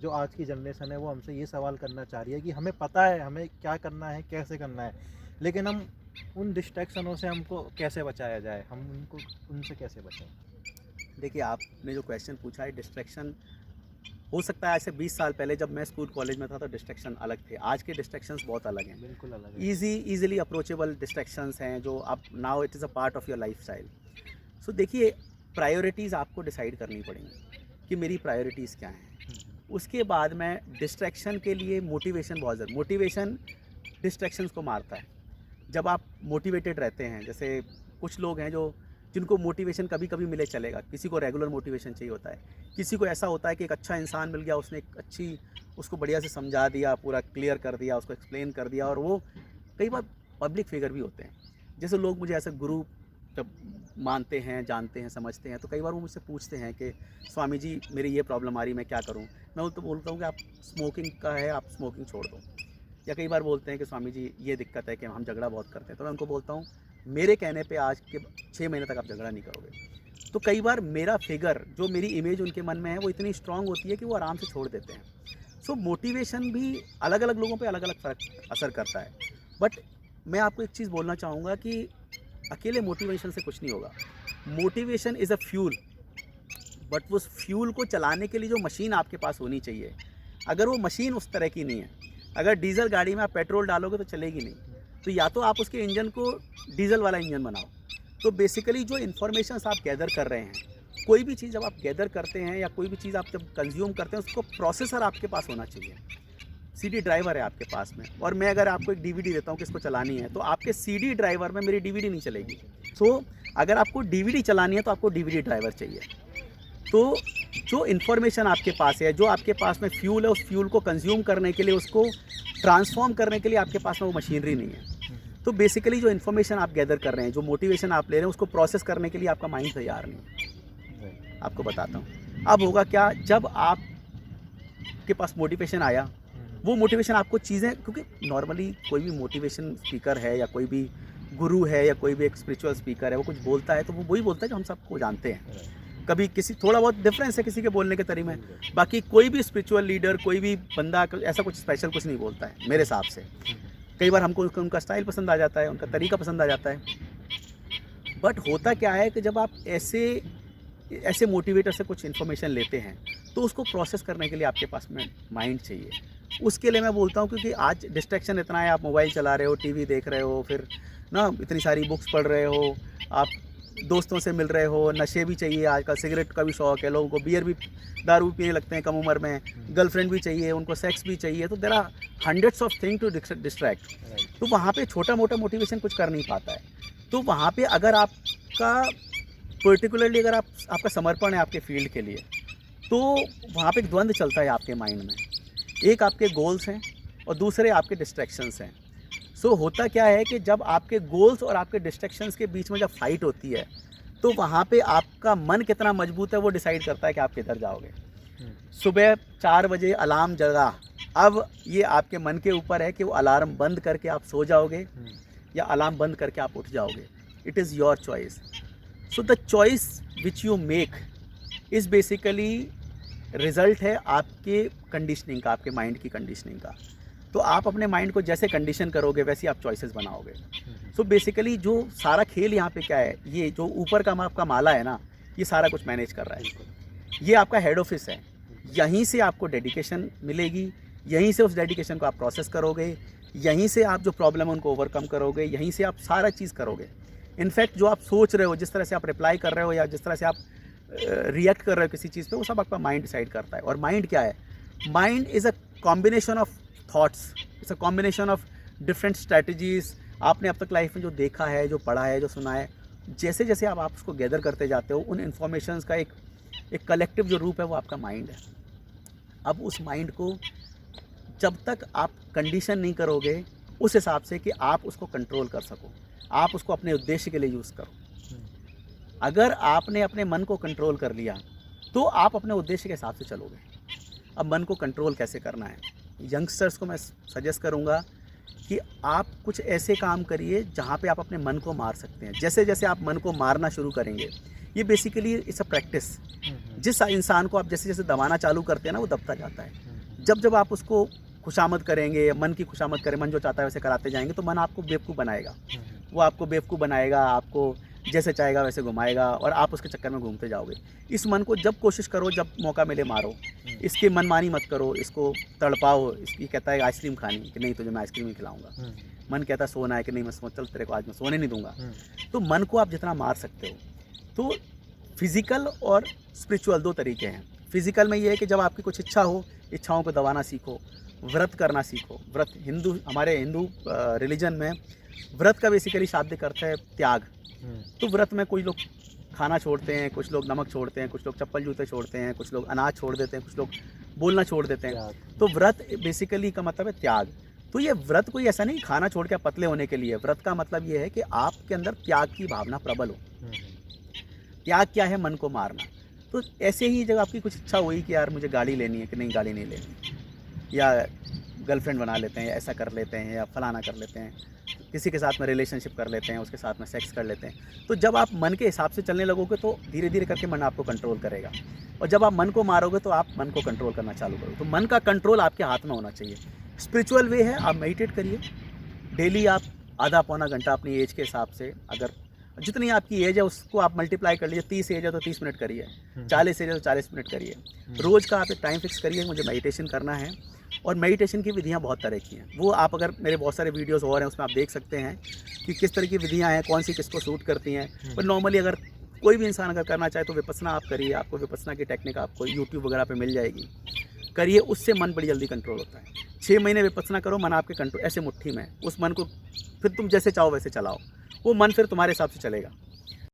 जो आज की जनरेशन है वो हमसे ये सवाल करना चाह रही है कि हमें पता है हमें क्या करना है, कैसे करना है, लेकिन हम उन डिस्ट्रैक्शनों से हमको कैसे बचाया जाए, हम उनको उनसे कैसे बचें? देखिए, आपने जो क्वेश्चन पूछा है, डिस्ट्रैक्शन हो सकता है आज से 20 साल पहले जब मैं स्कूल कॉलेज में था तो डिस्ट्रैक्शन अलग थे। आज के डिस्ट्रैक्शंस बहुत अलग हैं। बिल्कुल अलग है। ईज़िली अप्रोचेबल डिस्ट्रैक्शंस हैं जो अब now it is a part of your lifestyle. So देखिए, प्रायोरिटीज़ आपको डिसाइड करनी पड़ेंगी कि मेरी प्रायोरिटीज़ क्या हैं। उसके बाद में डिस्ट्रैक्शन के लिए मोटिवेशन बहुत ज़रूरी। मोटिवेशन डिस्ट्रैक्शंस को मारता है। जब आप मोटिवेटेड रहते हैं, जैसे कुछ लोग हैं जो जिनको मोटिवेशन कभी कभी मिले चलेगा, किसी को रेगुलर मोटिवेशन चाहिए होता है, किसी को ऐसा होता है कि एक अच्छा इंसान मिल गया, उसने एक अच्छी उसको बढ़िया से समझा दिया, पूरा क्लियर कर दिया, उसको एक्सप्लेन कर दिया, और वो कई बार पब्लिक फिगर भी होते हैं। जैसे लोग मुझे ऐसे गुरु जब मानते हैं, जानते हैं, समझते हैं, तो कई बार वो मुझसे पूछते हैं कि स्वामी जी मेरी ये प्रॉब्लम आ रही, मैं क्या करूँ। मैं तो बोलता हूँ कि आप स्मोकिंग का है, आप स्मोकिंग छोड़ दो। या कई बार बोलते हैं कि स्वामी जी ये दिक्कत है कि हम झगड़ा बहुत करते हैं, तो मैं उनको बोलता हूँ मेरे कहने पे आज के 6 महीने तक आप झगड़ा नहीं करोगे। तो कई बार मेरा फिगर, जो मेरी इमेज उनके मन में है, वो इतनी स्ट्रांग होती है कि वो आराम से छोड़ देते हैं। सो मोटिवेशन भी अलग अलग लोगों पे अलग अलग फ़र्क असर करता है। बट मैं आपको एक चीज़ बोलना चाहूँगा कि अकेले मोटिवेशन से कुछ नहीं होगा। Motivation is a fuel, but उस फ्यूल को चलाने के लिए जो मशीन आपके पास होनी चाहिए, अगर वो मशीन उस तरह की नहीं है, अगर डीजल गाड़ी में आप पेट्रोल डालोगे तो चलेगी नहीं। तो या तो आप उसके इंजन को डीजल वाला इंजन बनाओ। तो बेसिकली जो इन्फॉर्मेशंस आप गैदर कर रहे हैं, कोई भी चीज़ जब आप गैदर करते हैं या कोई भी चीज़ आप जब कंज्यूम करते हैं, उसको प्रोसेसर आपके पास होना चाहिए। सीडी ड्राइवर है आपके पास में, और मैं अगर आपको एक डीवीडी देता हूँ कि इसको चलानी है, तो आपके सीडी ड्राइवर में मेरी डीवीडी नहीं चलेगी। सो अगर आपको डीवीडी चलानी है तो आपको डीवीडी ड्राइवर चाहिए। तो जो इन्फॉर्मेशन आपके पास है, जो आपके पास में फ्यूल है, उस फ्यूल को कंज्यूम करने के लिए, उसको ट्रांसफॉर्म करने के लिए आपके पास में वो मशीनरी नहीं है। तो बेसिकली जो इन्फॉर्मेशन आप गैदर कर रहे हैं, जो मोटिवेशन आप ले रहे हैं, उसको प्रोसेस करने के लिए आपका माइंड तैयार नहीं है। राइट। आपको बताता हूँ अब होगा क्या, जब आपके पास मोटिवेशन आया, वो मोटिवेशन आपको चीज़ें, क्योंकि नॉर्मली कोई भी मोटिवेशन स्पीकर है या कोई भी गुरु है या कोई भी एक स्पिरिचुअल स्पीकर है, वो कुछ बोलता है तो वो वही बोलता है जो हम सबको जानते हैं। कभी किसी थोड़ा बहुत डिफरेंस है किसी के बोलने के तरीके में, बाकी कोई भी स्पिरिचुअल लीडर, कोई भी बंदा ऐसा कुछ स्पेशल कुछ नहीं बोलता है मेरे हिसाब से। कई बार हमको उनका स्टाइल पसंद आ जाता है, उनका तरीका पसंद आ जाता है। बट होता क्या है कि जब आप ऐसे ऐसे मोटिवेटर से कुछ इन्फॉर्मेशन लेते हैं, तो उसको प्रोसेस करने के लिए आपके पास में माइंड चाहिए। उसके लिए मैं बोलता हूँ, क्योंकि आज डिस्ट्रैक्शन इतना है, आप मोबाइल चला रहे हो, टीवी देख रहे हो, फिर ना इतनी सारी बुक्स पढ़ रहे हो, आप दोस्तों से मिल रहे हो, नशे भी चाहिए आजकल, सिगरेट का भी शौक है लोगों को, बियर भी, दारू भी पीने लगते हैं कम उम्र में, गर्लफ्रेंड भी चाहिए उनको, सेक्स भी चाहिए। तो there are hundreds of thing to distract. तो वहाँ पे छोटा मोटा मोटिवेशन कुछ कर नहीं पाता है। तो वहाँ पे अगर आपका पर्टिकुलरली अगर आपका समर्पण है आपके फील्ड के लिए, तो वहाँ पे एक द्वंद्व चलता है आपके माइंड में। एक आपके गोल्स हैं और दूसरे आपके डिस्ट्रैक्शंस हैं। सो होता क्या है कि जब आपके गोल्स और आपके डिस्ट्रैक्शंस के बीच में जब फाइट होती है, तो वहाँ पे आपका मन कितना मजबूत है वो डिसाइड करता है कि आप किधर जाओगे। सुबह 4 बजे अलार्म जगा, अब ये आपके मन के ऊपर है कि वो अलार्म बंद करके आप सो जाओगे या अलार्म बंद करके आप उठ जाओगे। It is your choice. So the choice which you make is basically result है आपके कंडीशनिंग का, आपके माइंड की कंडीशनिंग का। तो आप अपने माइंड को जैसे कंडीशन करोगे वैसे आप चॉइसेस बनाओगे। सो बेसिकली जो सारा खेल यहाँ पे क्या है, ये जो ऊपर का आपका माला है ना, ये सारा कुछ मैनेज कर रहा है। ये आपका हेड ऑफिस है, यहीं से आपको डेडिकेशन मिलेगी, यहीं से उस डेडिकेशन को आप प्रोसेस करोगे, यहीं से आप जो प्रॉब्लम है उनको ओवरकम करोगे, यहीं से आप सारा चीज़ करोगे। इनफैक्ट जो आप सोच रहे हो, जिस तरह से आप रिप्लाई कर रहे हो या जिस तरह से आप रिएक्ट कर रहे हो किसी चीज़ पे, वो सब आपका माइंड डिसाइड करता है। और माइंड क्या है? Mind is a combination of thoughts, it's a combination of different strategies. आपने अब तक लाइफ में जो देखा है, जो पढ़ा है, जो सुना है, जैसे जैसे आप उसको गैदर करते जाते हो, उन इन्फॉर्मेशंस का एक कलेक्टिव जो रूप है वो आपका माइंड है। अब उस माइंड को जब तक आप कंडीशन नहीं करोगे उस हिसाब से कि आप उसको कंट्रोल कर सको, आप उसको अपने उद्देश्य के लिए यूज़ करो। अगर आपने अपने मन को कंट्रोल कर लिया तो आप अपने उद्देश्य के हिसाब से चलोगे। अब मन को कंट्रोल कैसे करना है? यंगस्टर्स को मैं सजेस्ट करूंगा कि आप कुछ ऐसे काम करिए जहां पे आप अपने मन को मार सकते हैं। जैसे जैसे आप मन को मारना शुरू करेंगे, ये बेसिकली इट्स अ प्रैक्टिस। जिस इंसान को आप जैसे जैसे दबाना चालू करते हैं ना, वो दबता जाता है। जब जब आप उसको खुशामद करेंगे, मन की खुशामद करें, मन जो चाहता है वैसे कराते जाएंगे, तो मन आपको बेवकूफ़ बनाएगा। वो आपको बेवकूफ़ बनाएगा, आपको जैसे चाहेगा वैसे घुमाएगा और आप उसके चक्कर में घूमते जाओगे। इस मन को जब कोशिश करो, जब मौका मिले मारो, इसकी मनमानी मत करो, इसको तड़पाओ। इसकी कहता है आइसक्रीम खानी कि नहीं तुझे मैं आइसक्रीम ही खिलाऊंगा, मन कहता है सोना है कि नहीं मैं चल तेरे को आज मैं सोने नहीं दूंगा। तो मन को आप जितना मार सकते हो। तो फिज़िकल और स्पिरिचुअल 2 तरीके हैं। फिज़िकल में ये है कि जब आपकी कुछ इच्छा हो, इच्छाओं को दबाना सीखो, व्रत करना सीखो। व्रत हमारे हिंदू रिलीजन में व्रत का बेसिकली शाब्दिक अर्थ है त्याग। तो व्रत में कोई लोग खाना छोड़ते हैं, कुछ लोग नमक छोड़ते हैं, कुछ लोग चप्पल जूते छोड़ते हैं, कुछ लोग अनाज छोड़ देते हैं, कुछ लोग बोलना छोड़ देते हैं। तो व्रत बेसिकली का मतलब है त्याग। तो ये व्रत कोई ऐसा नहीं खाना छोड़ के पतले होने के लिए। व्रत का मतलब ये है कि आपके अंदर त्याग की भावना प्रबल हो। त्याग क्या है? मन को मारना। तो ऐसे ही जब आपकी कुछ इच्छा हुई कि यार मुझे गाड़ी लेनी है, कि नहीं गाड़ी नहीं लेनी, या गर्लफ्रेंड बना लेते हैं, ऐसा कर लेते हैं, या फलाना कर लेते हैं, किसी के साथ में रिलेशनशिप कर लेते हैं, उसके साथ में सेक्स कर लेते हैं। तो जब आप मन के हिसाब से चलने लगोगे तो धीरे धीरे करके मन आपको कंट्रोल करेगा, और जब आप मन को मारोगे तो आप मन को कंट्रोल करना चालू करोगे। तो मन का कंट्रोल आपके हाथ में होना चाहिए। स्पिरिचुअल वे है, आप मेडिटेट करिए डेली। आप आधा पौना घंटा अपनी एज के हिसाब से, अगर जितनी आपकी एज है उसको आप मल्टीप्लाई कर लीजिए। 30 एज है तो 30 मिनट करिए, 40 एज है तो 40 मिनट करिए। रोज़ का आप एक टाइम फिक्स करिए, मुझे मेडिटेशन करना है। और मेडिटेशन की विधियाँ बहुत तरह की हैं, वो आप अगर मेरे बहुत सारे वीडियोस और हैं उसमें आप देख सकते हैं कि किस तरह की विधियाँ हैं, कौन सी किसको सूट करती हैं। पर नॉर्मली अगर कोई भी इंसान अगर करना चाहे तो विपस्सना आप करिए। आपको विपस्सना की टेक्निक आपको यूट्यूब वगैरह पे मिल जाएगी, करिए। उससे मन बड़ी जल्दी कंट्रोल होता है। 6 महीने विपस्सना करो, मन आपके कंट्रोल ऐसे मुट्ठी में, उस मन को फिर तुम जैसे चाहो वैसे चलाओ, वो मन फिर तुम्हारे हिसाब से चलेगा।